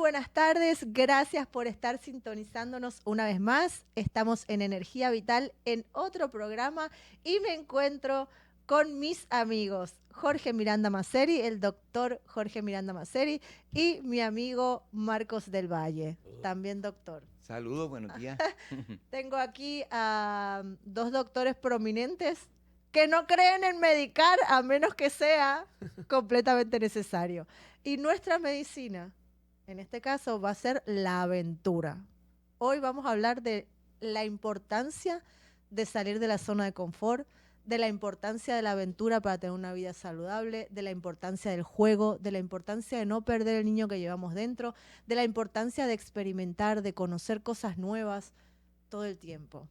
buenas tardes. Gracias por estar sintonizándonos una vez más. Estamos en Energía Vital en otro programa y me encuentro con mis amigos Jorge Miranda Maceri, el doctor Jorge Miranda Maceri, y mi amigo Marcos del Valle, también doctor. Saludos, buenos días. Tengo aquí a dos doctores prominentes que no creen en medicar a menos que sea completamente necesario. Y nuestra medicina, en este caso, va a ser la aventura. Hoy vamos a hablar de la importancia de salir de la zona de confort, de la importancia de la aventura para tener una vida saludable, de la importancia del juego, de la importancia de no perder el niño que llevamos dentro, de la importancia de experimentar, de conocer cosas nuevas todo el tiempo.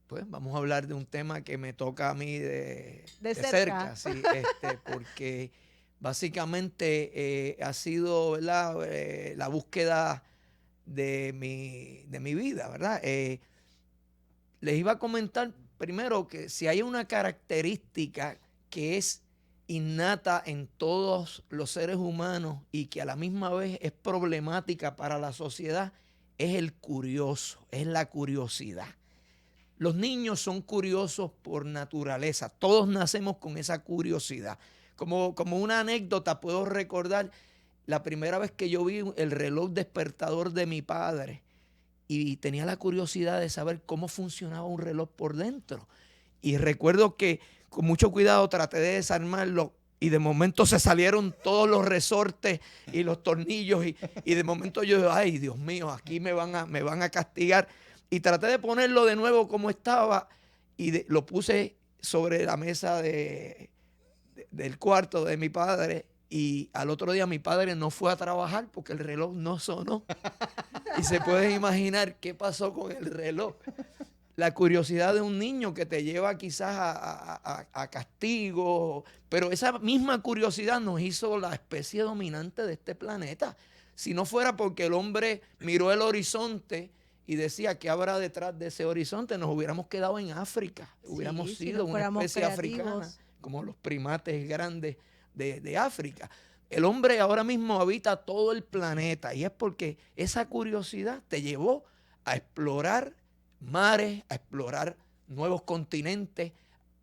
Pues vamos a hablar de un tema que me toca a mí de cerca, sí, porque básicamente ha sido, ¿verdad? La búsqueda de mi vida, ¿verdad? Les iba a comentar primero que si hay una característica que es innata en todos los seres humanos y que a la misma vez es problemática para la sociedad, es el curioso, es la curiosidad. Los niños son curiosos por naturaleza, todos nacemos con esa curiosidad. Como una anécdota puedo recordar la primera vez que yo vi el reloj despertador de mi padre y tenía la curiosidad de saber cómo funcionaba un reloj por dentro. Y recuerdo que con mucho cuidado traté de desarmarlo y de momento se salieron todos los resortes y los tornillos y de momento yo, ay Dios mío, aquí me van a castigar. Y traté de ponerlo de nuevo como estaba y lo puse sobre la mesa del cuarto de mi padre. Y al otro día mi padre no fue a trabajar porque el reloj no sonó. Y se pueden imaginar qué pasó con el reloj. La curiosidad de un niño que te lleva quizás a castigo. Pero esa misma curiosidad nos hizo la especie dominante de este planeta. Si no fuera porque el hombre miró el horizonte y decía que habrá detrás de ese horizonte, nos hubiéramos quedado en África. Hubiéramos sido una especie africana, como los primates grandes de África. El hombre ahora mismo habita todo el planeta y es porque esa curiosidad te llevó a explorar mares, a explorar nuevos continentes,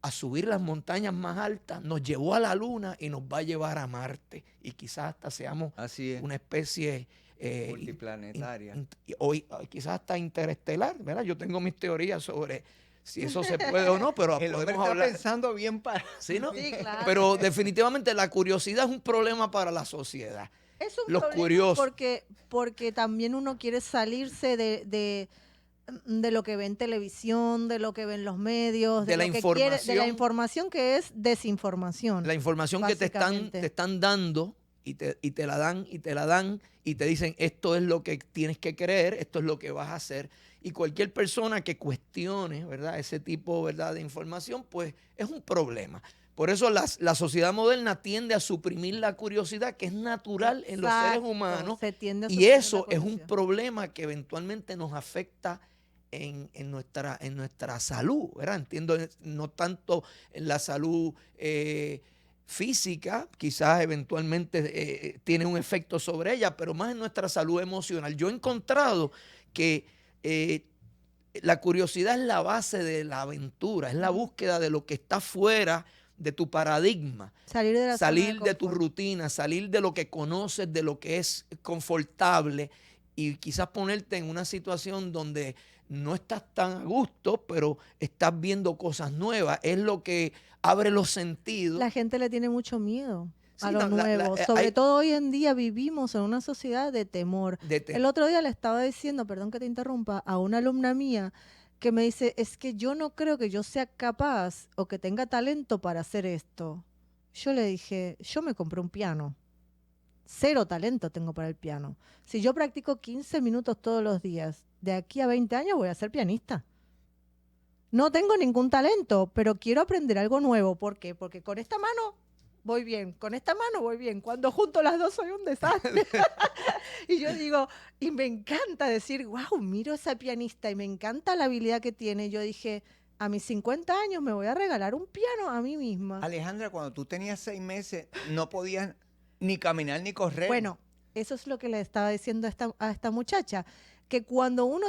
a subir las montañas más altas, nos llevó a la luna y nos va a llevar a Marte. Y quizás hasta seamos una especie multiplanetaria. Hoy quizás hasta interestelar, ¿verdad? Yo tengo mis teorías sobre si eso se puede o no, pero el hombre está pensando bien para... ¿Sí, no? Sí, claro. Pero definitivamente la curiosidad es un problema para la sociedad. Es un Los problema curiosos. porque también uno quiere salirse de lo que ve en televisión, de lo que ven los medios, de la información que es desinformación. La información que te están dando y te la dan y te dicen esto es lo que tienes que creer, esto es lo que vas a hacer. Y cualquier persona que cuestione, ¿verdad?, ese tipo, ¿verdad?, de información, pues es un problema. Por eso la sociedad moderna tiende a suprimir la curiosidad que es natural en los seres humanos. Y eso es un problema que eventualmente nos afecta en nuestra salud, ¿verdad? Entiendo, no tanto en la salud física, quizás eventualmente tiene un efecto sobre ella, pero más en nuestra salud emocional. Yo he encontrado que la curiosidad es la base de la aventura, es la búsqueda de lo que está fuera de tu paradigma, salir de tu rutina, salir de lo que conoces, de lo que es confortable y quizás ponerte en una situación donde no estás tan a gusto, pero estás viendo cosas nuevas. Es lo que abre los sentidos. La gente le tiene mucho miedo a lo nuevo. Sobre todo hoy en día vivimos en una sociedad de temor. El otro día le estaba diciendo, perdón que te interrumpa, a una alumna mía que me dice, es que yo no creo que yo sea capaz o que tenga talento para hacer esto. Yo le dije, yo me compré un piano. 0 talento tengo para el piano. Si yo practico 15 minutos todos los días, de aquí a 20 años voy a ser pianista. No tengo ningún talento, pero quiero aprender algo nuevo. ¿Por qué? Porque con esta mano voy bien, con esta mano voy bien. Cuando junto las dos soy un desastre. Y yo digo, y me encanta decir, wow, miro a esa pianista y me encanta la habilidad que tiene. Yo dije, a mis 50 años me voy a regalar un piano a mí misma. Alejandra, cuando tú tenías 6 meses, no podías ni caminar ni correr. Bueno, eso es lo que le estaba diciendo a esta muchacha, que cuando uno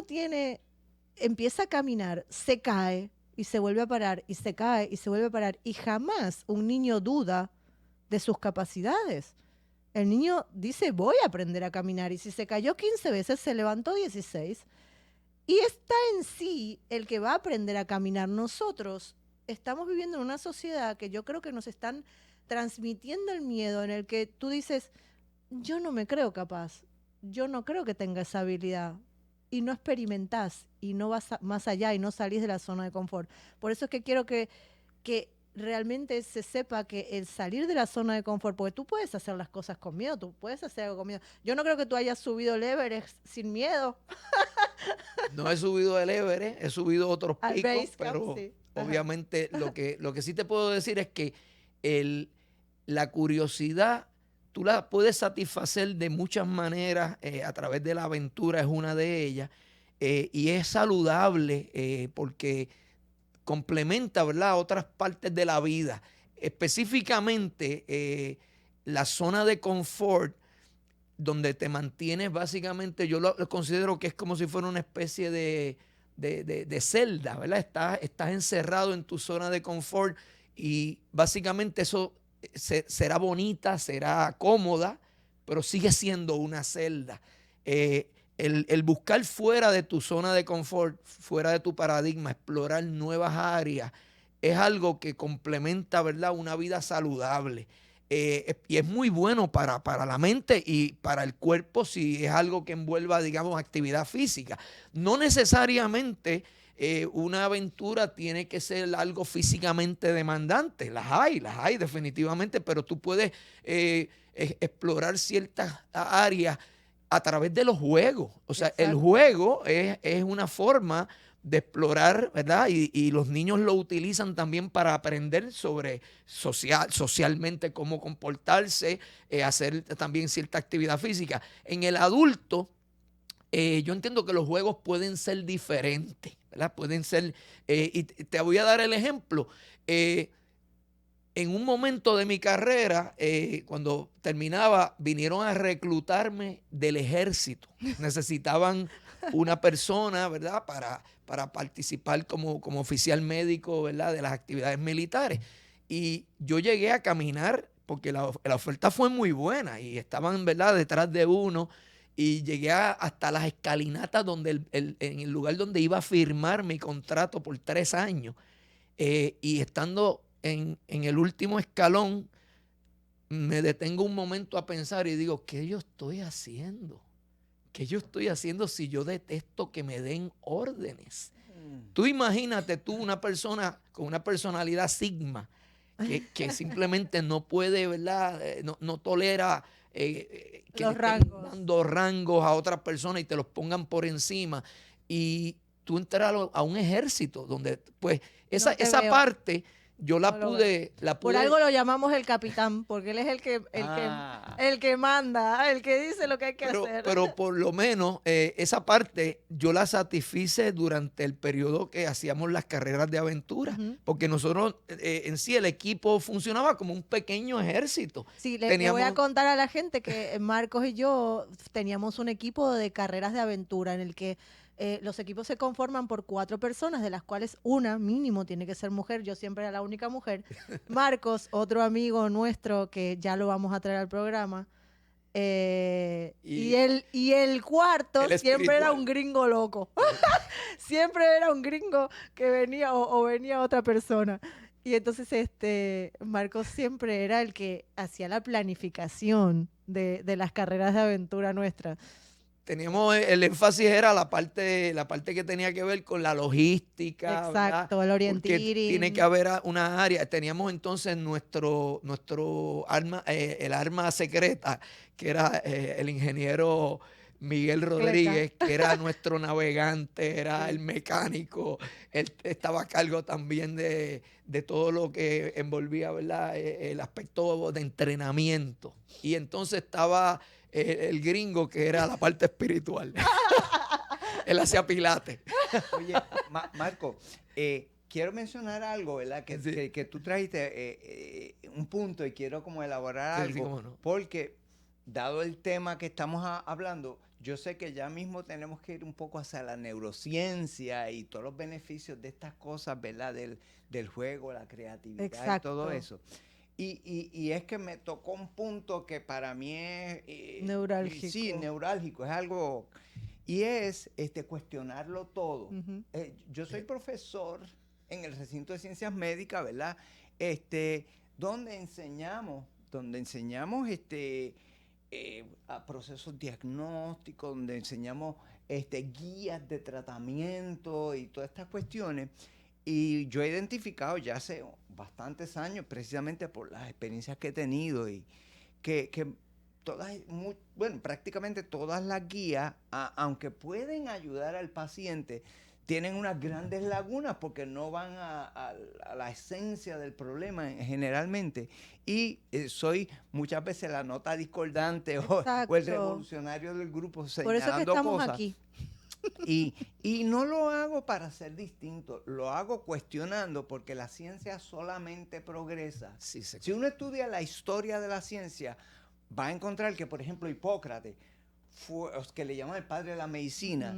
empieza a caminar, se cae y se vuelve a parar, y se cae y se vuelve a parar, y jamás un niño duda de sus capacidades. El niño dice, voy a aprender a caminar, y si se cayó 15 veces, se levantó 16. Y está en sí el que va a aprender a caminar. Nosotros estamos viviendo en una sociedad que yo creo que nos están transmitiendo el miedo, en el que tú dices, yo no me creo capaz, yo no creo que tenga esa habilidad, y no experimentás, y no vas más allá, y no salís de la zona de confort. Por eso es que quiero que realmente se sepa que el salir de la zona de confort, porque tú puedes hacer las cosas con miedo, tú puedes hacer algo con miedo. Yo no creo que tú hayas subido el Everest sin miedo. No he subido el Everest, he subido otros picos, pero sí. obviamente lo que sí te puedo decir es que la curiosidad tú la puedes satisfacer de muchas maneras, a través de la aventura es una de ellas, y es saludable porque complementa, ¿verdad?, otras partes de la vida. Específicamente, la zona de confort, donde te mantienes básicamente, yo lo considero que es como si fuera una especie de celda, ¿verdad? Estás encerrado en tu zona de confort y básicamente eso será bonita, será cómoda, pero sigue siendo una celda. El buscar fuera de tu zona de confort, fuera de tu paradigma, explorar nuevas áreas, es algo que complementa, ¿verdad?, una vida saludable. Y es muy bueno para la mente y para el cuerpo si es algo que envuelva, digamos, actividad física. No necesariamente una aventura tiene que ser algo físicamente demandante. Las hay definitivamente, pero tú puedes explorar ciertas áreas a través de los juegos. O sea, exacto, el juego es una forma de explorar, ¿verdad? Y los niños lo utilizan también para aprender sobre socialmente cómo comportarse, hacer también cierta actividad física. En el adulto, yo entiendo que los juegos pueden ser diferentes, ¿verdad? Pueden ser, y te voy a dar el ejemplo. En un momento de mi carrera, cuando terminaba, vinieron a reclutarme del ejército. Necesitaban una persona, ¿verdad?, para participar como oficial médico, ¿verdad?, de las actividades militares. Y yo llegué a caminar, porque la oferta fue muy buena y estaban, ¿verdad?, detrás de uno. Y llegué hasta las escalinatas en el lugar donde iba a firmar mi contrato por 3 años. Y estando en el último escalón, me detengo un momento a pensar y digo, ¿qué yo estoy haciendo? ¿Qué yo estoy haciendo si yo detesto que me den órdenes? Tú imagínate una persona con una personalidad sigma que simplemente no puede, ¿verdad? No tolera que los le rangos. estén dando rangos a otras personas y te los pongan por encima. Y tú entras a un ejército donde, pues, esa parte yo la pude. Por algo lo llamamos el capitán, porque él es el que manda, el que dice lo que hay que hacer. Pero por lo menos esa parte yo la satisfice durante el periodo que hacíamos las carreras de aventura, porque nosotros en sí el equipo funcionaba como un pequeño ejército. Sí, le voy a contar a la gente que Marcos y yo teníamos un equipo de carreras de aventura en el que los equipos se conforman por 4 personas, de las cuales una mínimo tiene que ser mujer. Yo siempre era la única mujer. Marcos, otro amigo nuestro que ya lo vamos a traer al programa. Y el cuarto siempre era un gringo loco. Siempre era un gringo que venía o venía otra persona. Y entonces Marcos siempre era el que hacía la planificación de las carreras de aventura nuestras. Teníamos el énfasis era la parte que tenía que ver con la logística. Exacto, ¿verdad? El orienteering. Tiene que haber una área. Teníamos entonces nuestro arma, el arma secreta, que era el ingeniero Miguel Rodríguez, que era nuestro navegante, era el mecánico. Él estaba a cargo también de todo lo que envolvía, ¿verdad?, el aspecto de entrenamiento. Y entonces estaba el gringo, que era la parte espiritual. Él hacía pilates. Oye, Marco, quiero mencionar algo, ¿verdad? Que tú trajiste un punto y quiero como elaborar algo. Sí, cómo no. Porque dado el tema que estamos hablando, yo sé que ya mismo tenemos que ir un poco hacia la neurociencia y todos los beneficios de estas cosas, ¿verdad? Del juego, la creatividad. Exacto. Y todo eso. Y es que me tocó un punto que para mí es... neurálgico. Sí, neurálgico. Es algo... Y es cuestionarlo todo. Yo soy profesor en el recinto de ciencias médicas, ¿verdad? Donde enseñamos a procesos diagnósticos, donde enseñamos guías de tratamiento y todas estas cuestiones. Y yo he identificado ya hace bastantes años, precisamente por las experiencias que he tenido, y que prácticamente todas las guías, aunque pueden ayudar al paciente, tienen unas grandes lagunas porque no van a la esencia del problema generalmente. Y soy muchas veces la nota discordante o el revolucionario del grupo señalando cosas. Por eso que estamos aquí. Y no lo hago para ser distinto, lo hago cuestionando, porque la ciencia solamente progresa. Sí, si uno estudia la historia de la ciencia, va a encontrar que, por ejemplo, Hipócrates, que le llaman el padre de la medicina,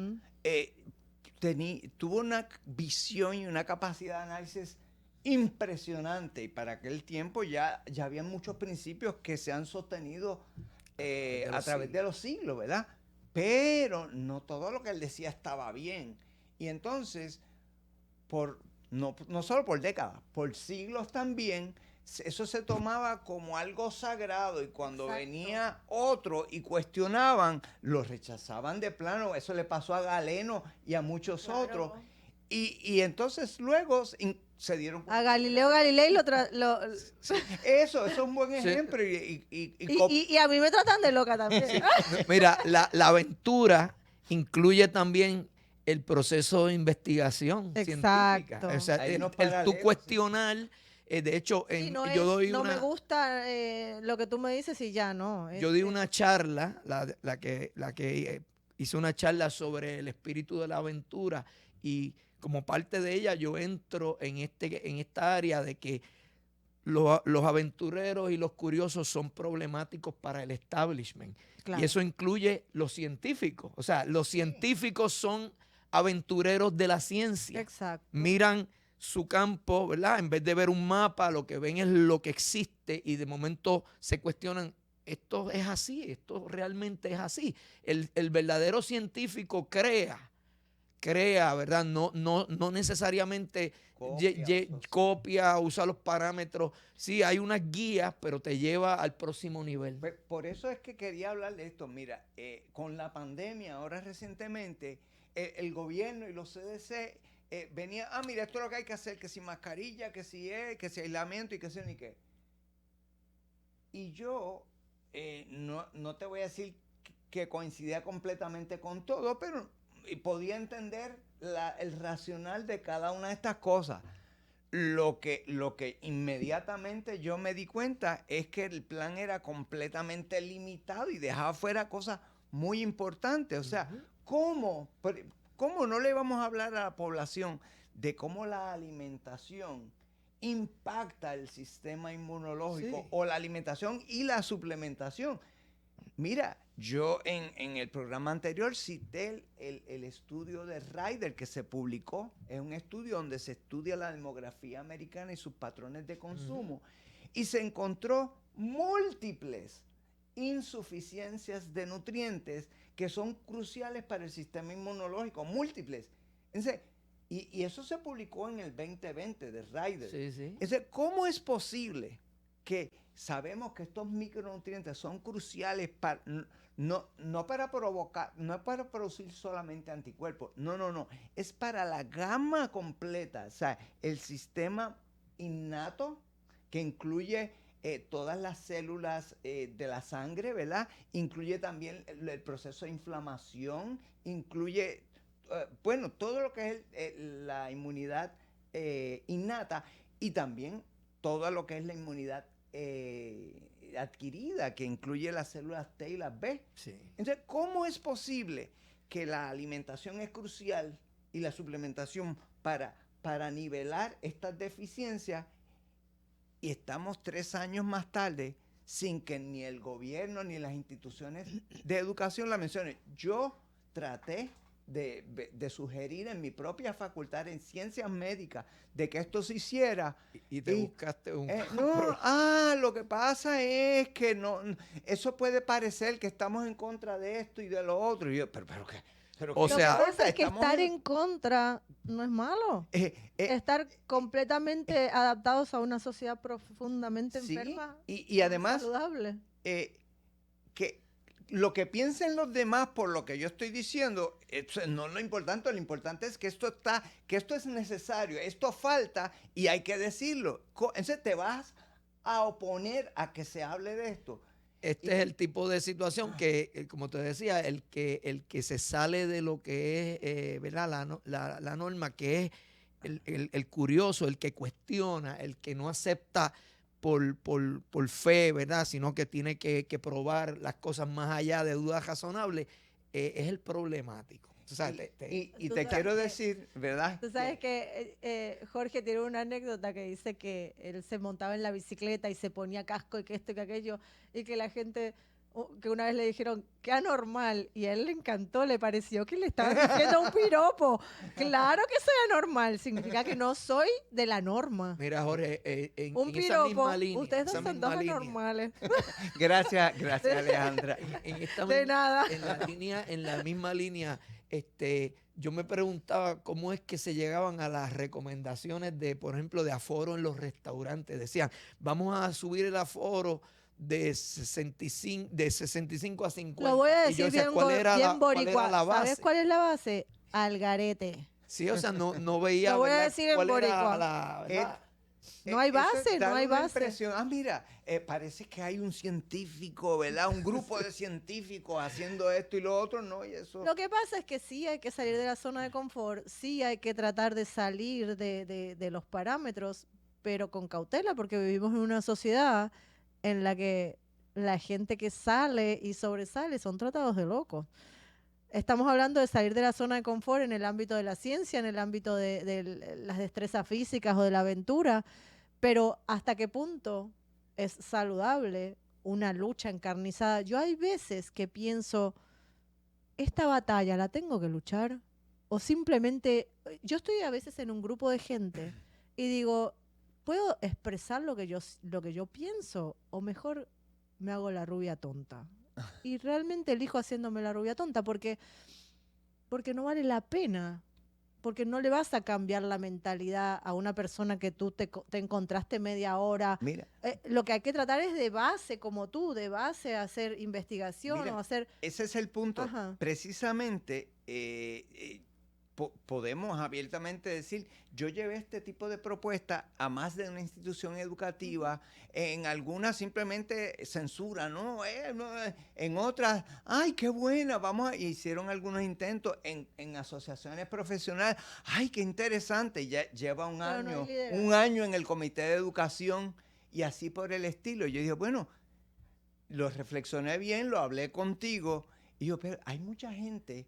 tuvo una visión y una capacidad de análisis impresionante, y para aquel tiempo ya había muchos principios que se han sostenido a través de los siglos, ¿verdad? Pero no todo lo que él decía estaba bien. Y entonces, no solo por décadas, por siglos también, eso se tomaba como algo sagrado, y cuando venía otro y cuestionaban, lo rechazaban de plano. Eso le pasó a Galeno y a muchos otros. Y entonces luego se dieron... A Galileo Galilei Eso es un buen ejemplo. Sí. Y a mí me tratan de loca también. Sí. Mira, la aventura incluye también el proceso de investigación científica. O sea, el tú cuestionar... de hecho, yo doy no me gusta lo que tú me dices y ya no. Yo di una charla, la que hice una charla sobre el espíritu de la aventura, y como parte de ella yo entro en esta área de que los aventureros y los curiosos son problemáticos para el establishment. Claro. Y eso incluye los científicos. O sea, los científicos son aventureros de la ciencia. Exacto. Miran su campo, ¿verdad? En vez de ver un mapa, lo que ven es lo que existe, y de momento se cuestionan, esto es así, esto realmente es así. El verdadero científico crea, ¿verdad? No necesariamente copia, usa los parámetros. Sí, hay unas guías, pero te lleva al próximo nivel. Pues por eso es que quería hablar de esto. Mira, con la pandemia, ahora recientemente, el gobierno y los CDC venía, mira, esto es lo que hay que hacer, que si mascarilla, que si aislamiento y que si ni qué. Y yo no te voy a decir que coincidía completamente con todo, pero podía entender el racional de cada una de estas cosas. Lo que inmediatamente yo me di cuenta es que el plan era completamente limitado y dejaba fuera cosas muy importantes. O sea, ¿cómo no le vamos a hablar a la población de cómo la alimentación impacta el sistema inmunológico, o la alimentación y la suplementación? Mira, yo en el programa anterior cité el estudio de Ryder que se publicó. Es un estudio donde se estudia la demografía americana y sus patrones de consumo. Y se encontró múltiples insuficiencias de nutrientes que son cruciales para el sistema inmunológico. Múltiples. Entonces, y eso se publicó en el 2020 de Ryder. Sí. Entonces, ¿cómo es posible que sabemos que estos micronutrientes son cruciales para... No para provocar, no es para producir solamente anticuerpos, no, es para la gama completa, o sea, el sistema innato que incluye todas las células de la sangre, ¿verdad? Incluye también el proceso de inflamación, incluye, todo lo que es la inmunidad innata, y también todo lo que es la inmunidad adquirida, que incluye las células T y las B. Sí. Entonces, ¿cómo es posible que la alimentación es crucial y la suplementación para nivelar estas deficiencias, y estamos 3 años más tarde sin que ni el gobierno ni las instituciones de educación la mencionen. Yo traté de sugerir en mi propia facultad en ciencias médicas de que esto se hiciera. Y te buscaste un... Lo que pasa es que no, eso puede parecer que estamos en contra de esto y de lo otro. Y yo, pero ¿qué? O sea, lo que pasa es que estar en contra no es malo. Estar completamente adaptados a una sociedad profundamente enferma y además saludable. Que lo que piensen los demás por lo que yo estoy diciendo, eso no es lo importante es que esto es necesario, esto falta y hay que decirlo. Entonces te vas a oponer a que se hable de esto. Este es el tipo de situación que, como te decía, el que se sale de lo que es ¿verdad? La norma, que es el curioso, el que cuestiona, el que no acepta por fe, ¿verdad? Sino que tiene que probar las cosas más allá de dudas razonables, es el problemático. O sea, y te quiero decir, ¿verdad? Tú sabes que Jorge tiene una anécdota que dice que él se montaba en la bicicleta y se ponía casco y que esto y que aquello, y que la gente, que una vez le dijeron, qué anormal, y a él le encantó, le pareció que le estaban diciendo un piropo. Claro que soy anormal, significa que no soy de la norma. Mira, Jorge, en piropo, esa misma línea. Ustedes son dos anormales. Gracias, Alejandra. Nada. En la misma línea, yo me preguntaba cómo es que se llegaban a las recomendaciones de, por ejemplo, de aforo en los restaurantes. Decían, vamos a subir el aforo de 65 a 50. Lo voy a decir decía, bien, ¿cuál era la base? ¿Sabes cuál es la base? Algarete. Sí, o sea, no veía. Lo voy a decir en boricua. No hay base, no hay base. Mira, parece que hay un científico, ¿verdad? Un grupo de científicos haciendo esto y lo otro, ¿no? Y eso. Lo que pasa es que sí hay que salir de la zona de confort, sí hay que tratar de salir de los parámetros, pero con cautela, porque vivimos en una sociedad en la que la gente que sale y sobresale son tratados de locos. Estamos hablando de salir de la zona de confort en el ámbito de la ciencia, en el ámbito de las destrezas físicas o de la aventura, pero ¿hasta qué punto es saludable una lucha encarnizada? Yo hay veces que pienso, ¿esta batalla la tengo que luchar? O simplemente, yo estoy a veces en un grupo de gente y digo, ¿puedo expresar lo que yo pienso? O mejor me hago la rubia tonta. Y realmente elijo haciéndome la rubia tonta porque no vale la pena. Porque no le vas a cambiar la mentalidad a una persona que tú te encontraste media hora. Mira. Lo que hay que tratar es de base, como tú, de base, hacer investigación. Mira, o hacer... Ese es el punto. Ajá. Precisamente, podemos abiertamente decir, yo llevé este tipo de propuesta a más de una institución educativa, en algunas simplemente censura, ¿no? En otras, ¡ay, qué buena! Hicieron algunos intentos en asociaciones profesionales, ¡ay, qué interesante! Ya lleva un año en el Comité de Educación y así por el estilo. Yo dije, bueno, lo reflexioné bien, lo hablé contigo, y yo, pero hay mucha gente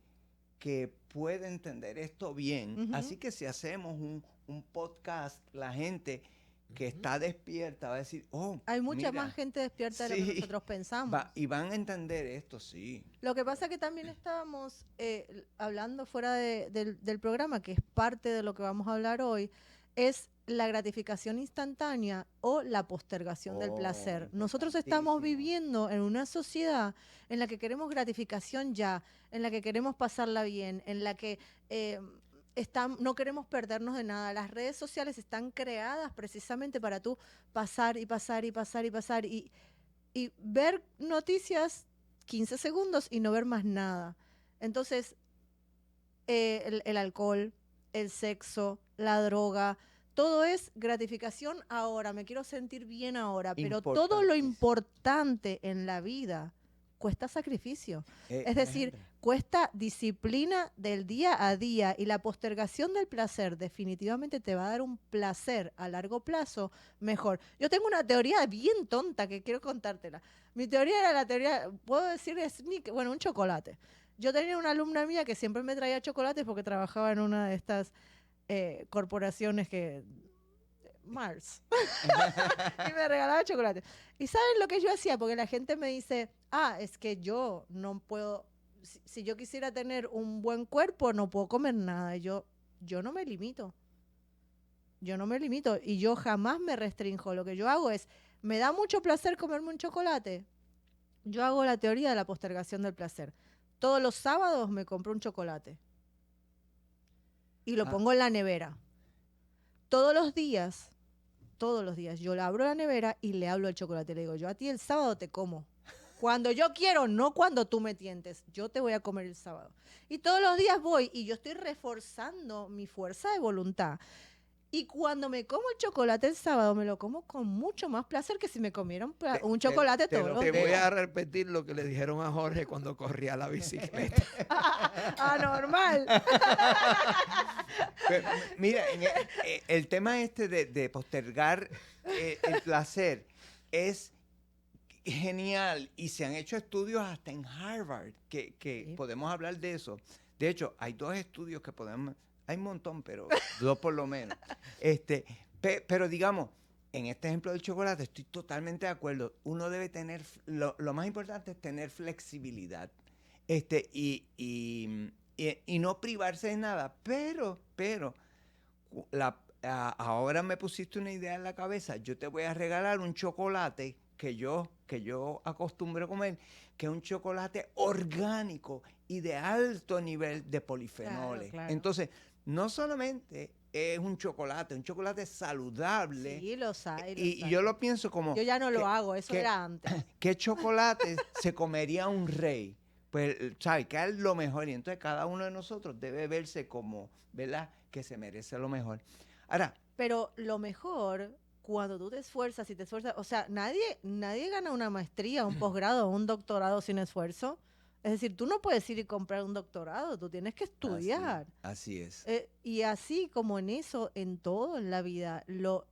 que puede entender esto bien. Así que si hacemos un podcast, la gente que está despierta va a decir, hay mucha más gente despierta de lo que nosotros pensamos. Y van a entender esto, sí. Lo que pasa es que también estábamos hablando fuera del programa, que es parte de lo que vamos a hablar hoy, es la gratificación instantánea o la postergación del placer. Nosotros estamos viviendo en una sociedad en la que queremos gratificación ya, en la que queremos pasarla bien, en la que no queremos perdernos de nada. Las redes sociales están creadas precisamente para tú pasar y pasar y pasar y pasar y ver noticias 15 segundos y no ver más nada. Entonces, el alcohol, el sexo, la droga, todo es gratificación ahora, me quiero sentir bien ahora, pero todo lo importante en la vida cuesta sacrificio. Es decir, cuesta disciplina del día a día, y la postergación del placer definitivamente te va a dar un placer a largo plazo mejor. Yo tengo una teoría bien tonta que quiero contártela. Mi teoría era la teoría, puedo decir, un chocolate. Yo tenía una alumna mía que siempre me traía chocolates porque trabajaba en una de estas corporaciones que Mars. Y me regalaba chocolate. ¿Y saben lo que yo hacía? Porque la gente me dice, es que yo no puedo, si yo quisiera tener un buen cuerpo, no puedo comer nada. Yo no me limito. Yo no me limito y yo jamás me restrinjo. Lo que yo hago es, me da mucho placer comerme un chocolate. Yo hago la teoría de la postergación del placer. Todos los sábados me compro un chocolate y lo pongo en la nevera. Todos los días, yo le abro la nevera y le hablo al chocolate. Le digo, yo a ti el sábado te como. Cuando yo quiero, no cuando tú me tientes. Yo te voy a comer el sábado. Y todos los días voy y yo estoy reforzando mi fuerza de voluntad. Y cuando me como el chocolate el sábado, me lo como con mucho más placer que si me comiera un chocolate todos los días. Te voy a repetir lo que le dijeron a Jorge cuando corría la bicicleta. Anormal. Pero, mira, el tema de postergar el placer es genial y se han hecho estudios hasta en Harvard que sí, podemos hablar de eso. De hecho, hay 2 estudios que podemos... Hay un montón, pero 2 por lo menos. Pero digamos, en este ejemplo del chocolate estoy totalmente de acuerdo. Uno debe tener, lo más importante es tener flexibilidad. Y no privarse de nada. Pero, ahora me pusiste una idea en la cabeza. Yo te voy a regalar un chocolate que yo acostumbro a comer, que es un chocolate orgánico y de alto nivel de polifenoles. Claro. Entonces, no solamente es un chocolate saludable. Sí, y yo lo pienso como... Yo ya no lo hago, eso era antes. ¿Qué chocolate se comería un rey? Pues, ¿sabes? Que es lo mejor. Y entonces cada uno de nosotros debe verse como, ¿verdad? Que se merece lo mejor. Ahora... Pero lo mejor... Cuando tú te esfuerzas, o sea, nadie gana una maestría, un posgrado, un doctorado sin esfuerzo. Es decir, tú no puedes ir y comprar un doctorado, tú tienes que estudiar. Así es. Y así como en eso, en todo en la vida, lo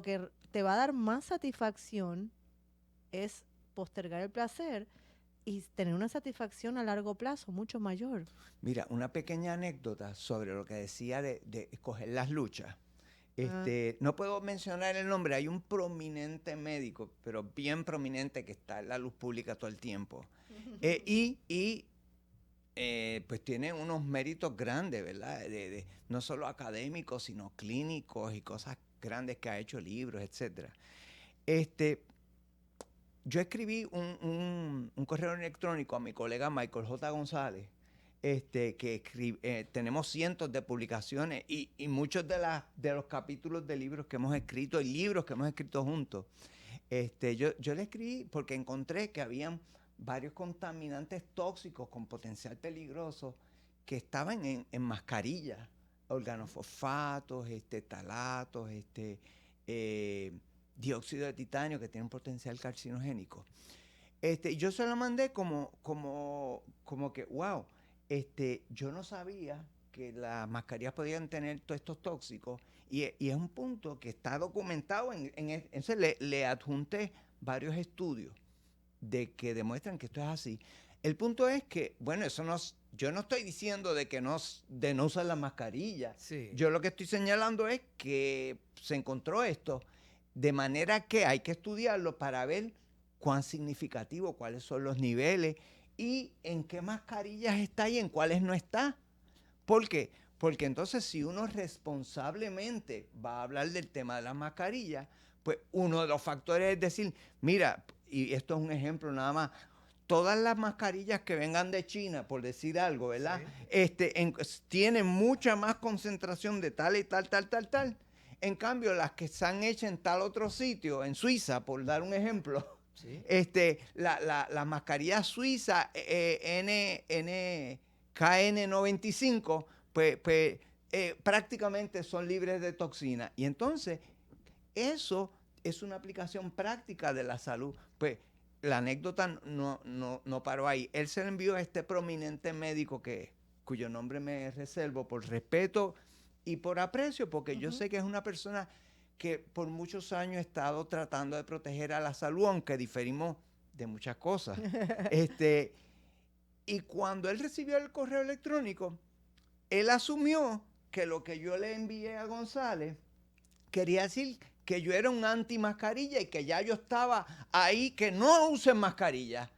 que te va a dar más satisfacción es postergar el placer y tener una satisfacción a largo plazo mucho mayor. Mira, una pequeña anécdota sobre lo que decía de escoger las luchas. No puedo mencionar el nombre, hay un prominente médico, pero bien prominente, que está en la luz pública todo el tiempo. Pues tiene unos méritos grandes, ¿verdad? No solo académicos, sino clínicos y cosas grandes que ha hecho, libros, etc. Yo escribí un correo electrónico a mi colega Michael J. González, tenemos cientos de publicaciones y muchos de los capítulos de libros que hemos escrito y libros que hemos escrito juntos. Yo le escribí porque encontré que habían varios contaminantes tóxicos con potencial peligroso que estaban en mascarillas, organofosfatos, talatos, dióxido de titanio que tienen potencial carcinogénico. Yo se lo mandé como que, wow, yo no sabía que las mascarillas podían tener todos estos tóxicos y es un punto que está documentado. Entonces le adjunté varios estudios que demuestran que esto es así. El punto es que, bueno, yo no estoy diciendo de no usar la mascarilla. Sí. Yo lo que estoy señalando es que se encontró esto, de manera que hay que estudiarlo para ver cuán significativo, cuáles son los niveles y en qué mascarillas está y en cuáles no está. ¿Por qué? Porque entonces si uno responsablemente va a hablar del tema de las mascarillas, pues uno de los factores es decir, mira, y esto es un ejemplo nada más, todas las mascarillas que vengan de China, por decir algo, ¿verdad? Sí. Tienen mucha más concentración de tal y tal. En cambio, las que están hechas en tal otro sitio, en Suiza, por dar un ejemplo, sí, la mascarilla suiza KN95, pues prácticamente son libres de toxina. Y entonces, eso es una aplicación práctica de la salud. Pues la anécdota no paró ahí. Él se le envió a este prominente médico cuyo nombre me reservo por respeto y por aprecio, porque yo sé que es una persona que por muchos años ha estado tratando de proteger a la salud, aunque diferimos de muchas cosas. Y cuando él recibió el correo electrónico, él asumió que lo que yo le envié a González, quería decir que yo era un anti mascarilla y que ya yo estaba ahí, que no usen mascarilla.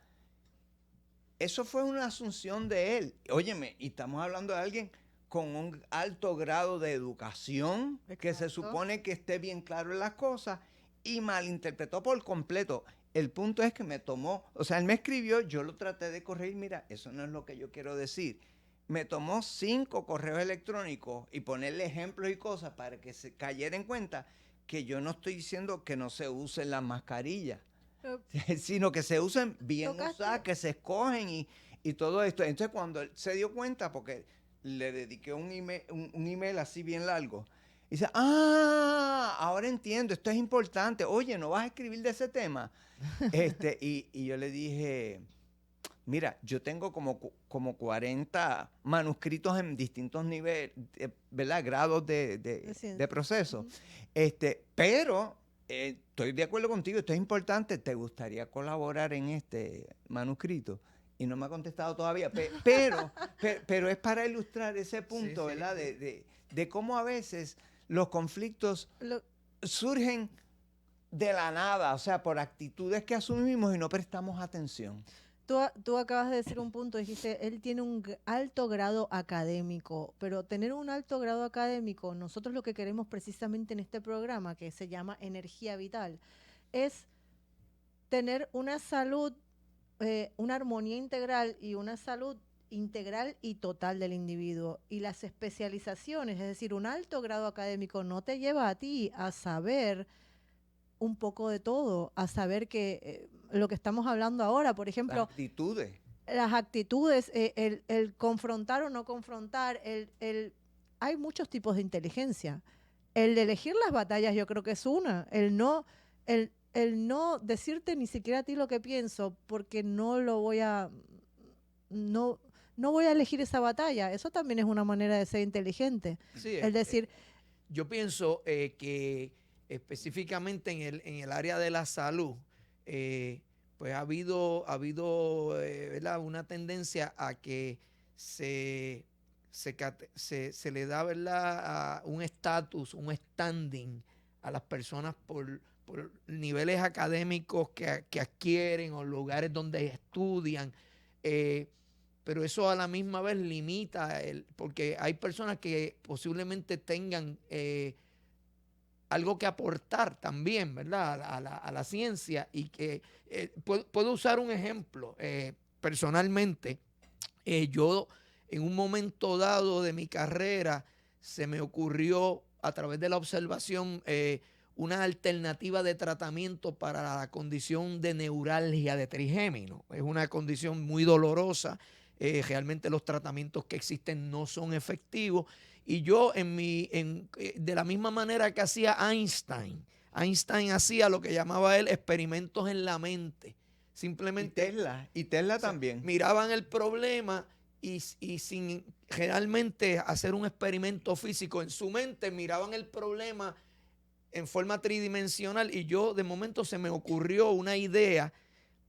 Eso fue una asunción de él. Óyeme, y estamos hablando de alguien con un alto grado de educación, exacto, que se supone que esté bien claro en las cosas, y malinterpretó por completo. El punto es que me tomó, o sea, él me escribió, yo lo traté de corregir, mira, eso no es lo que yo quiero decir. Me tomó 5 correos electrónicos y ponerle ejemplos y cosas para que se cayera en cuenta que yo no estoy diciendo que no se usen las mascarillas, sino que se usen bien usadas, que se escogen y todo esto. Entonces cuando él se dio cuenta, porque le dediqué un email así bien largo, y dice, ahora entiendo, esto es importante. Oye, ¿no vas a escribir de ese tema? Y yo le dije, mira, yo tengo como 40 manuscritos en distintos niveles, ¿verdad? Grados de proceso. Pero estoy de acuerdo contigo, esto es importante. ¿Te gustaría colaborar en este manuscrito? Y no me ha contestado todavía, pero es para ilustrar ese punto, sí, ¿verdad? Sí. De cómo a veces los conflictos surgen de la nada, o sea, por actitudes que asumimos y no prestamos atención. Tú acabas de decir un punto, dijiste, él tiene un alto grado académico, pero tener un alto grado académico, nosotros lo que queremos precisamente en este programa, que se llama Energía Vital, es tener una salud, una armonía integral y una salud integral y total del individuo. Y las especializaciones, es decir, un alto grado académico no te lleva a ti a saber un poco de todo, a saber que lo que estamos hablando ahora, por ejemplo, las actitudes, el confrontar o no confrontar, hay muchos tipos de inteligencia. El de elegir las batallas yo creo que es una, el no decirte ni siquiera a ti lo que pienso porque no voy a elegir esa batalla. Eso también es una manera de ser inteligente. Sí, es decir, yo pienso que específicamente en el área de la salud, pues ha habido ¿verdad? Una tendencia a que se le da, ¿verdad? Un estatus, un standing a las personas por niveles académicos que adquieren o lugares donde estudian, pero eso a la misma vez limita, porque hay personas que posiblemente tengan algo que aportar también, ¿verdad? A la ciencia, y que puedo usar un ejemplo. Personalmente, yo en un momento dado de mi carrera se me ocurrió a través de la observación una alternativa de tratamiento para la condición de neuralgia de trigémino. Es una condición muy dolorosa. Realmente los tratamientos que existen no son efectivos. Y yo de la misma manera que hacía Einstein hacía lo que llamaba él experimentos en la mente. Simplemente y Tesla también. Miraban el problema y sin realmente hacer un experimento físico en su mente, miraban el problema en forma tridimensional, y yo de momento se me ocurrió una idea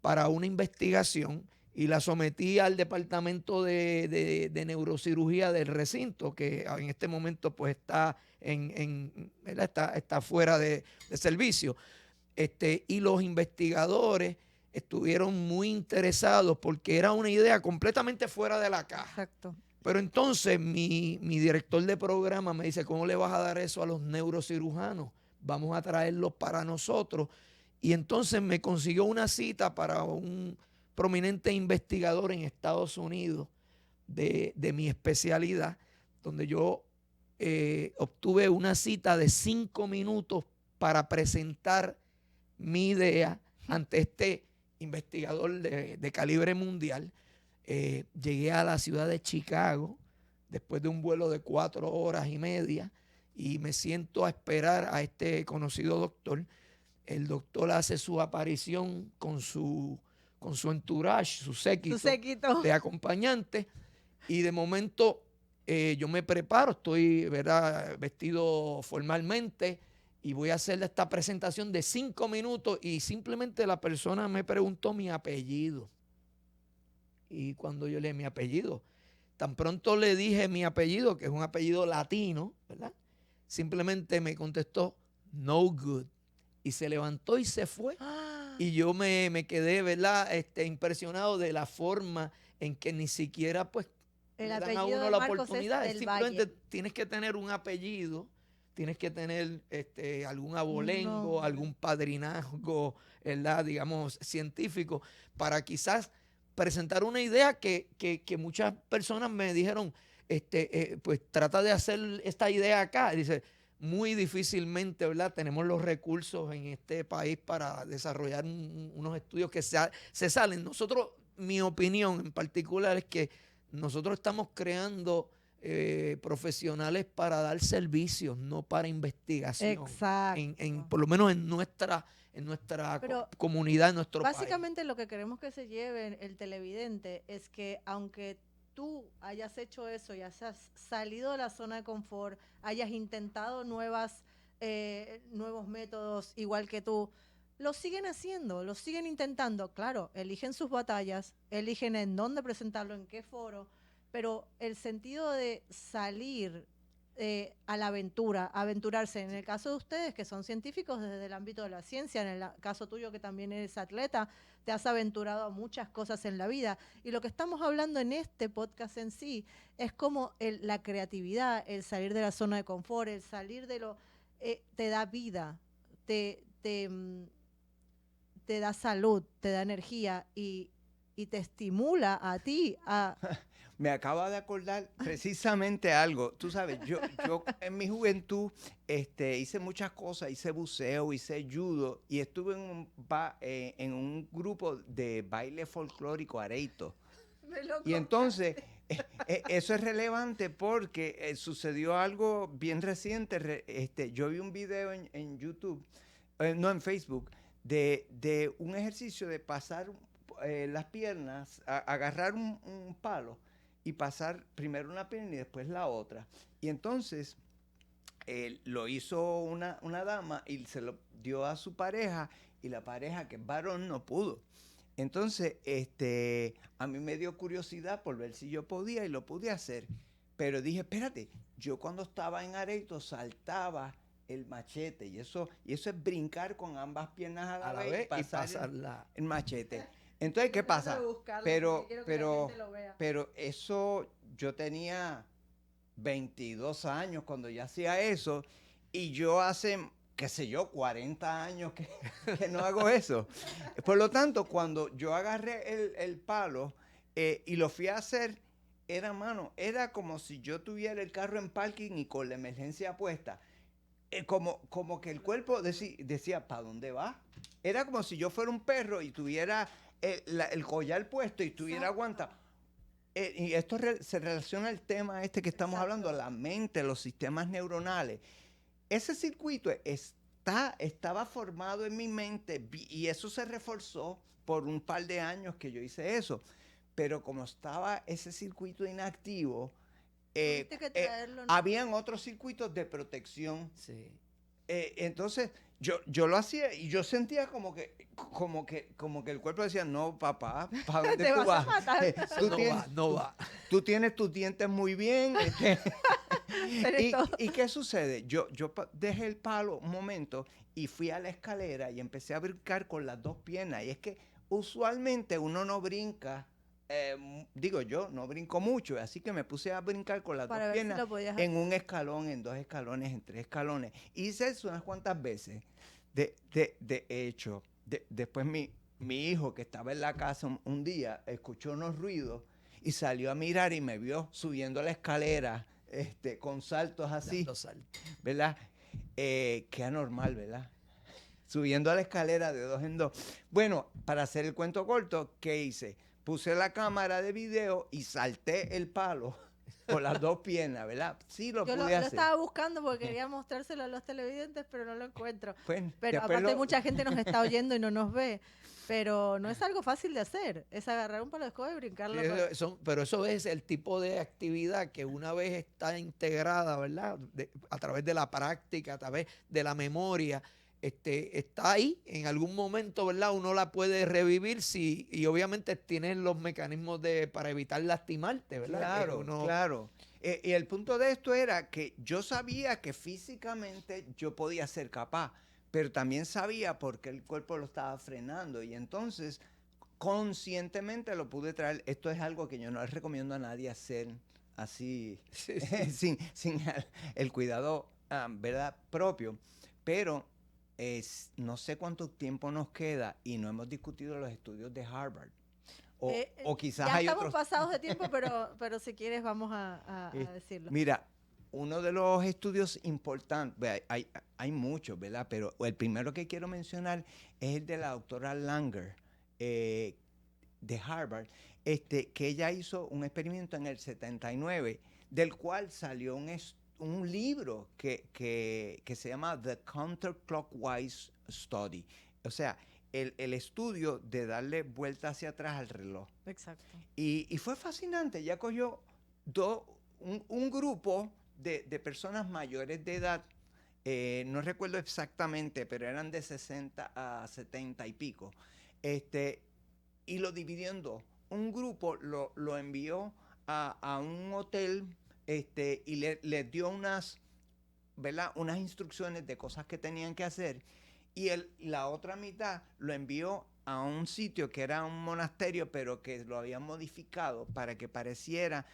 para una investigación y la sometí al departamento de neurocirugía del recinto, que en este momento pues está está fuera de servicio. Y los investigadores estuvieron muy interesados porque era una idea completamente fuera de la caja. Exacto. Pero entonces mi director de programa me dice, ¿cómo le vas a dar eso a los neurocirujanos? Vamos a traerlos para nosotros. Y entonces me consiguió una cita para un prominente investigador en Estados Unidos de mi especialidad, donde yo obtuve una cita de 5 minutos para presentar mi idea ante este investigador de calibre mundial. Llegué a la ciudad de Chicago después de un vuelo de 4 horas y media y me siento a esperar a este conocido doctor. El doctor hace su aparición con su entourage, su séquito de acompañante, y de momento yo me preparo, estoy, ¿verdad?, vestido formalmente, y voy a hacer esta presentación de 5 minutos y simplemente la persona me preguntó mi apellido. Y cuando yo le dije mi apellido, tan pronto le dije mi apellido, que es un apellido latino, ¿verdad?, simplemente me contestó no good. Y se levantó y se fue. Y yo me quedé, ¿verdad? Impresionado de la forma en que ni siquiera pues el le dan apellido a uno de la Marcos oportunidad. es del Simplemente Valle. tienes que tener un apellido, tienes que tener algún abolengo, algún padrinazgo, ¿verdad? Digamos, científico, para quizás presentar una idea que muchas personas me dijeron, pues trata de hacer esta idea acá. Dice, muy difícilmente, ¿verdad? Tenemos los recursos en este país para desarrollar unos estudios que se salen. Nosotros, mi opinión en particular es que nosotros estamos creando profesionales para dar servicios, no para investigación. Exacto. Por lo menos en nuestra comunidad, en nuestro país. Básicamente lo que queremos que se lleve el televidente es que aunque tú hayas hecho eso y hayas salido de la zona de confort, hayas intentado nuevos métodos igual que tú, lo siguen haciendo, lo siguen intentando. Claro, eligen sus batallas, eligen en dónde presentarlo, en qué foro, pero el sentido de salir a la aventura, aventurarse. En el caso de ustedes, que son científicos desde el ámbito de la ciencia, en el caso tuyo que también eres atleta, te has aventurado a muchas cosas en la vida. Y lo que estamos hablando en este podcast en sí es como la creatividad, el salir de la zona de confort, el salir de lo... te da vida, te da salud, te da energía y te estimula a ti a... Me acaba de acordar precisamente algo. Tú sabes, yo en mi juventud hice muchas cosas, hice buceo, hice judo y estuve en un grupo de baile folclórico areito. Y entonces, eso es relevante porque sucedió algo bien reciente. Yo vi un video en YouTube, no en Facebook, de un ejercicio de pasar las piernas, agarrar un palo y pasar primero una pierna y después la otra. Y entonces lo hizo una dama y se lo dio a su pareja y la pareja, que es varón, no pudo. Entonces, a mí me dio curiosidad por ver si yo podía y lo pude hacer. Pero dije, espérate, yo cuando estaba en areito saltaba el machete y eso es brincar con ambas piernas a la vez y pasar el machete. Entonces, ¿qué pasa? Pero eso, yo tenía 22 años cuando yo hacía eso y yo hace, qué sé yo, 40 años que no hago eso. Por lo tanto, cuando yo agarré el palo y lo fui a hacer, era como si yo tuviera el carro en parking y con la emergencia puesta. Como que el cuerpo decía, ¿para dónde va? Era como si yo fuera un perro y tuviera el collar puesto y tuviera aguantado. Y esto se relaciona al tema que estamos hablando, la mente, los sistemas neuronales. Ese circuito estaba formado en mi mente y eso se reforzó por un par de años que yo hice eso. Pero como estaba ese circuito inactivo, habían otros circuitos de protección. Sí. Entonces yo lo hacía y yo sentía como que el cuerpo decía, no, papá, ¿para dónde tú vas? No va. Tú tienes tus dientes muy bien. ¿Y qué sucede? Yo dejé el palo un momento y fui a la escalera y empecé a brincar con las dos piernas. Y es que usualmente uno no brinca. Yo no brinco mucho, así que me puse a brincar con las dos piernas en un escalón, en dos escalones, en tres escalones. Hice eso unas cuantas veces. De hecho, después mi hijo, que estaba en la casa un día, escuchó unos ruidos y salió a mirar y me vio subiendo la escalera con saltos así. ¿Verdad? Qué anormal, ¿verdad? Subiendo a la escalera de 2 en 2. Bueno, para hacer el cuento corto, ¿qué hice? Puse la cámara de video y salté el palo con las dos piernas, ¿verdad? Sí, lo pude hacer. Yo lo estaba buscando porque quería mostrárselo a los televidentes, pero no lo encuentro. Pero aparte mucha gente nos está oyendo y no nos ve. Pero no es algo fácil de hacer. Es agarrar un palo de escoba y brincarlo. Pero eso es el tipo de actividad que una vez está integrada, ¿verdad? A través de la práctica, a través de la memoria. Está ahí en algún momento, ¿verdad? Uno la puede revivir y obviamente tienes los mecanismos para evitar lastimarte, ¿verdad? Claro. Y el punto de esto era que yo sabía que físicamente yo podía ser capaz, pero también sabía por qué el cuerpo lo estaba frenando. Y entonces, conscientemente lo pude traer. Esto es algo que yo no les recomiendo a nadie hacer así, sin el cuidado, ¿verdad?, propio. Pero no sé cuánto tiempo nos queda y no hemos discutido los estudios de Harvard. O quizás ya hay estamos otros pasados de tiempo, pero si quieres vamos a decirlo. Mira, uno de los estudios importantes, hay muchos, ¿verdad? Pero el primero que quiero mencionar es el de la doctora Langer, de Harvard, que ella hizo un experimento en el 79, del cual salió un libro que se llama The Counterclockwise Study. O sea, el estudio de darle vuelta hacia atrás al reloj. Exacto. Y fue fascinante. Ella cogió un grupo de personas mayores de edad, no recuerdo exactamente, pero eran de 60 a 70 y pico, y lo dividió en dos. Un grupo lo envió a un hotel y les dio ¿verdad?, unas instrucciones de cosas que tenían que hacer, y la otra mitad lo envió a un sitio que era un monasterio, pero que lo habían modificado para que pareciera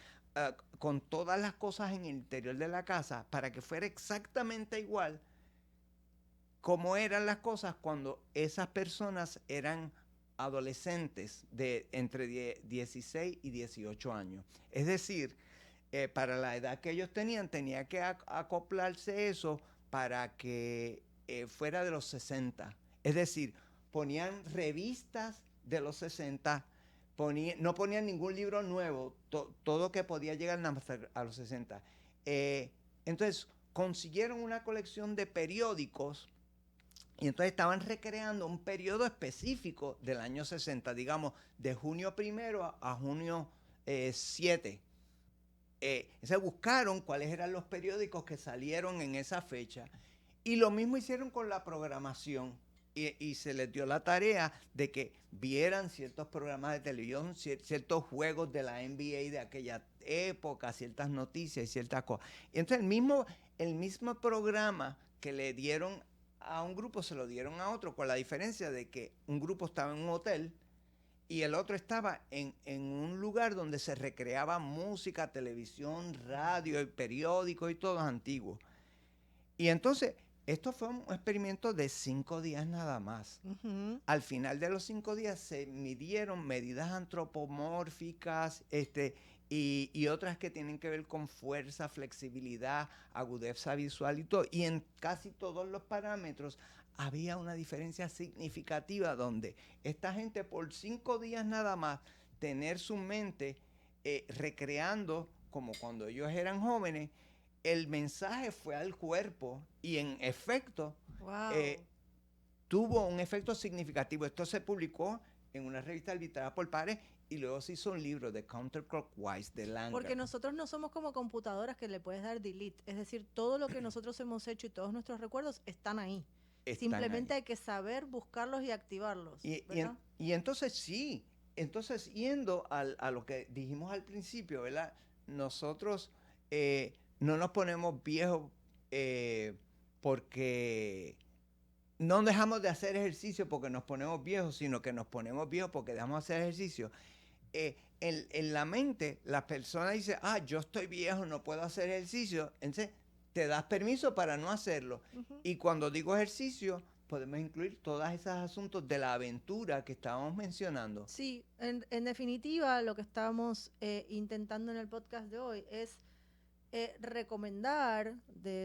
con todas las cosas en el interior de la casa, para que fuera exactamente igual como eran las cosas cuando esas personas eran adolescentes de entre 16 y 18 años. Es decir, para la edad que ellos tenían, tenía que acoplarse eso para que fuera de los 60. Es decir, ponían revistas de los 60, no ponían ningún libro nuevo, todo que podía llegar a los 60. Entonces, consiguieron una colección de periódicos y entonces estaban recreando un periodo específico del año 60, digamos, de junio 1 a junio 7. Se buscaron cuáles eran los periódicos que salieron en esa fecha, y lo mismo hicieron con la programación, y se les dio la tarea de que vieran ciertos programas de televisión, ciertos juegos de la NBA de aquella época, ciertas noticias y ciertas cosas. Y entonces el mismo programa que le dieron a un grupo se lo dieron a otro, con la diferencia de que un grupo estaba en un hotel y el otro estaba en un lugar donde se recreaba música, televisión, radio, y periódicos y todo antiguo. Y entonces, esto fue un experimento de 5 días nada más. Uh-huh. Al final de los 5 días se midieron medidas antropomórficas, y otras que tienen que ver con fuerza, flexibilidad, agudeza visual y todo. Y en casi todos los parámetros había una diferencia significativa, donde esta gente por 5 días nada más tener su mente recreando como cuando ellos eran jóvenes, el mensaje fue al cuerpo y en efecto tuvo un efecto significativo. Esto se publicó en una revista arbitrada por pares y luego se hizo un libro de Counterclockwise de Langer. Porque nosotros no somos como computadoras que le puedes dar delete. Es decir, todo lo que nosotros hemos hecho y todos nuestros recuerdos están ahí. Simplemente hay que saber buscarlos y activarlos. Y entonces sí, yendo a lo que dijimos al principio, ¿verdad? Nosotros no nos ponemos viejos porque no dejamos de hacer ejercicio porque nos ponemos viejos, sino que nos ponemos viejos porque dejamos de hacer ejercicio. En la mente, las personas dicen, yo estoy viejo, no puedo hacer ejercicio. Entonces, te das permiso para no hacerlo. Uh-huh. Y cuando digo ejercicio, podemos incluir todos esos asuntos de la aventura que estábamos mencionando. Sí, en definitiva, lo que estábamos intentando en el podcast de hoy es recomendar,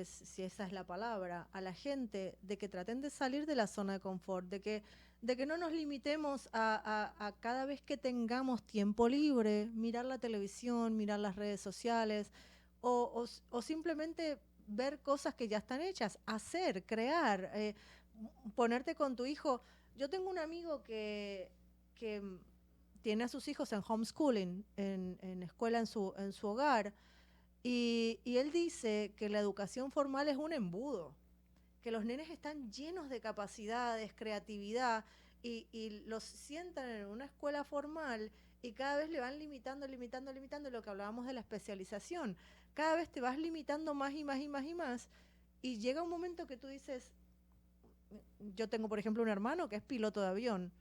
si esa es la palabra, a la gente de que traten de salir de la zona de confort, de que no nos limitemos a cada vez que tengamos tiempo libre, mirar la televisión, mirar las redes sociales o simplemente ver cosas que ya están hechas, hacer, crear, ponerte con tu hijo. Yo tengo un amigo que tiene a sus hijos en homeschooling, en escuela en su hogar, y él dice que la educación formal es un embudo, que los nenes están llenos de capacidades, creatividad, y los sientan en una escuela formal y cada vez le van limitando lo que hablábamos de la especialización. Cada vez te vas limitando más y más y más y más, y llega un momento que tú dices, yo tengo por ejemplo un hermano que es piloto de avión,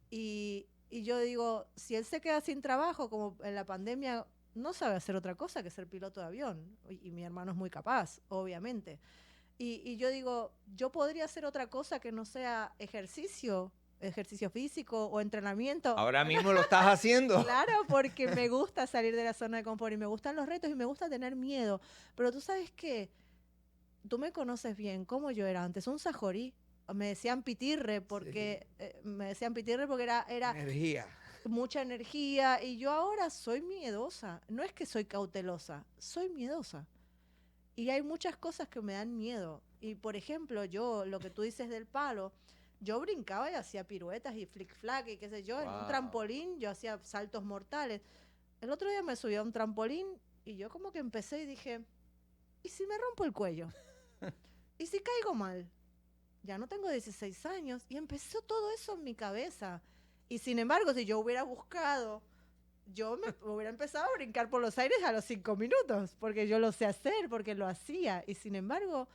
y yo digo, si él se queda sin trabajo, como en la pandemia, no sabe hacer otra cosa que ser piloto de avión, y mi hermano es muy capaz, obviamente. Y yo digo, yo podría hacer otra cosa que no sea ejercicio físico o entrenamiento. Ahora mismo lo estás haciendo. Claro, porque me gusta salir de la zona de confort y me gustan los retos y me gusta tener miedo. Pero tú sabes qué, tú me conoces bien, cómo yo era antes, un sajorí. Me decían pitirre porque era energía. Mucha energía, y yo ahora soy miedosa. No es que soy cautelosa, soy miedosa. Y hay muchas cosas que me dan miedo. Y por ejemplo, yo, lo que tú dices del palo, yo brincaba y hacía piruetas y flick-flack y qué sé yo. Wow. En un trampolín yo hacía saltos mortales. El otro día me subí a un trampolín y yo como que empecé y dije, ¿y si me rompo el cuello? ¿Y si caigo mal? Ya no tengo 16 años. Y empezó todo eso en mi cabeza. Y sin embargo, si yo hubiera buscado, yo me hubiera empezado a brincar por los aires a los 5 minutos, porque yo lo sé hacer, porque lo hacía. Y sin embargo,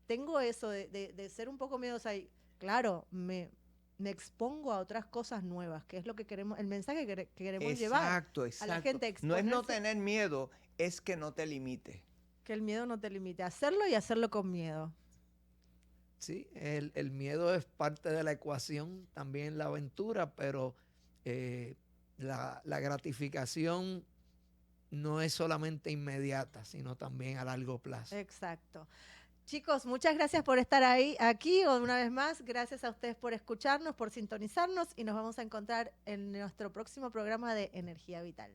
tengo eso de ser un poco miedosa. Y claro, me expongo a otras cosas nuevas, que es lo que queremos, el mensaje que queremos llevar a la gente. No es no tener miedo, es que no te limite. Que el miedo no te limite. Hacerlo y hacerlo con miedo. Sí, el miedo es parte de la ecuación, también la aventura, pero la gratificación no es solamente inmediata, sino también a largo plazo. Exacto. Chicos, muchas gracias por estar aquí una vez más. Gracias a ustedes por escucharnos, por sintonizarnos, y nos vamos a encontrar en nuestro próximo programa de Energía Vital.